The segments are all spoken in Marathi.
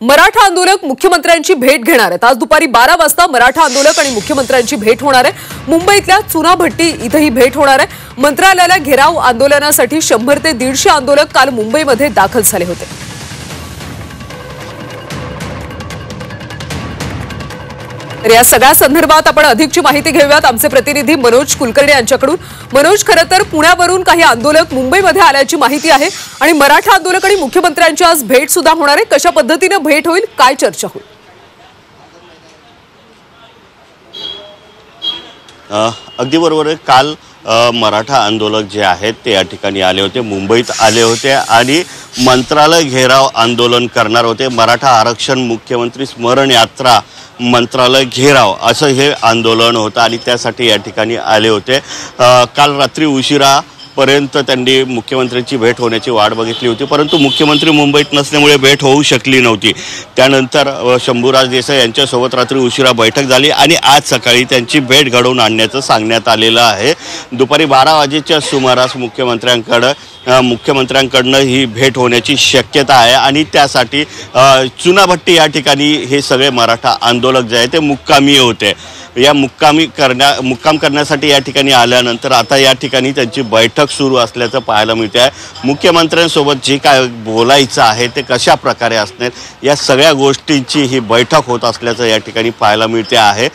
मराठा आंदोलक मुख्यमंत्र्यांची भेट घेणार आहेत। आज दुपारी 12 वाजता मराठा आंदोलक आणि मुख्यमंत्र्यांची भेट होणार आहे। मुंबईतल्या चुनाभट्टी इथे ही भेट होणार आहे। मंत्रालयाला घेराव आंदोलनासाठी 100 ते 150 आंदोलक काल मुंबईमध्ये दाखल झाले होते। तर या सगळ्या संदर्भात आपण अधिकची माहिती घेऊयात आमचे प्रतिनिधी मनोज कुलकर्णी यांच्याकडून। मनोज, खरं तर पुण्यावरून काही आंदोलक मुंबईमध्ये आल्याची माहिती आहे आणि मराठा आंदोलक आणि मुख्यमंत्र्यांची आज भेट सुद्धा होणार आहे। कशा पद्धतीने भेट होईल, काय चर्चा होईल? अगदी बरोबर आहे। काल मराठा आंदोलक जे आहेत ते या ठिकाणी आले होते, मुंबईत आले होते आणि मंत्रालय घेराव आंदोलन करणार होते। मराठा आरक्षण मुख्यमंत्री स्मरण यात्रा मंत्रालय घेराव असं हे आंदोलन होतं आणि त्यासाठी या ठिकाणी आले होते। काल रात्री उशिरापर्यंत त्यांनी मुख्यमंत्र्यांची भेट होण्याची वाट बघितली होती, परंतु मुख्यमंत्री मुंबईत नसल्यामुळे भेट होऊ शकली नव्हती। त्यानंतर शंभूराज देसाई यांच्यासोबत रात्री उशिरा बैठक झाली आणि आज सकाळी त्यांची भेट घडवून आणण्याचं सांगण्यात आलेलं आहे। दुपारी 12 वाजेच्या सुमारास मुख्यमंत्र्यांकडनं ही भेट होण्याची शक्यता आहे आणि त्यासाठी चुनाभट्टी या ठिकाणी हे सगळे मराठा आंदोलक जे आहेत ते मुक्कामी होते। या मुक्काम करण्यासाठी या ठिकाणी आल्यानंतर आता या ठिकाणी त्यांची बैठक सुरू असल्याचं पाहायला मिळते आहे। मुख्यमंत्र्यांसोबत जे काय बोलायचं आहे ते कशा प्रकारे असणार या सगळ्या गोष्टींची ही बैठक होत असल्याचं या ठिकाणी पाहायला मिळते आहे।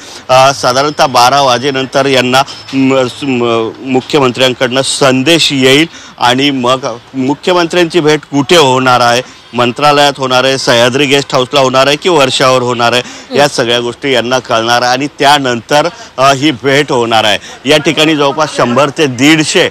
साधारणतः 12 वाजेनंतर यांना मुख्यमंत्र्यांकडनं संदेश येईल आणि मग मुख्यमंत्र्यांची भेट कुठे होणार आहे, मंत्रालयात होणार आहे, सह्याद्री गेस्ट हाऊसला होणार आहे की वर्षावर होणार आहे, या सगळ्या गोष्टी यांना कळणार आहे आणि त्यानंतर ही भेट होणार आहे। या ठिकाणी जवळपास 100 ते 150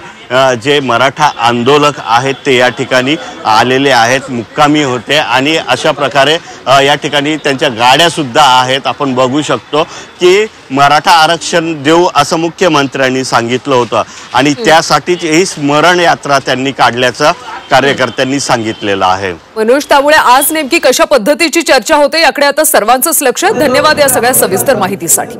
जे मराठा आंदोलक आहेत ते या ठिकाणी आलेले आहेत, मुक्कामी होते आणि अशा प्रकारे या ठिकाणी त्यांच्या गाड्या सुद्धा आहेत। आपण बघू शकतो की मराठा आरक्षण देऊ असं मुख्यमंत्र्यांनी सांगितलं होतं आणि त्यासाठीच ही स्मरण यात्रा त्यांनी काढल्याचं कार्यकर्त्यांनी सांगितलेलं आहे। मनोज, त्यामुळे आज नेमकी कशा पद्धतीची चर्चा होते याकडे आता सर्वांचंच लक्ष आहे। धन्यवाद या सगळ्या सविस्तर माहितीसाठी।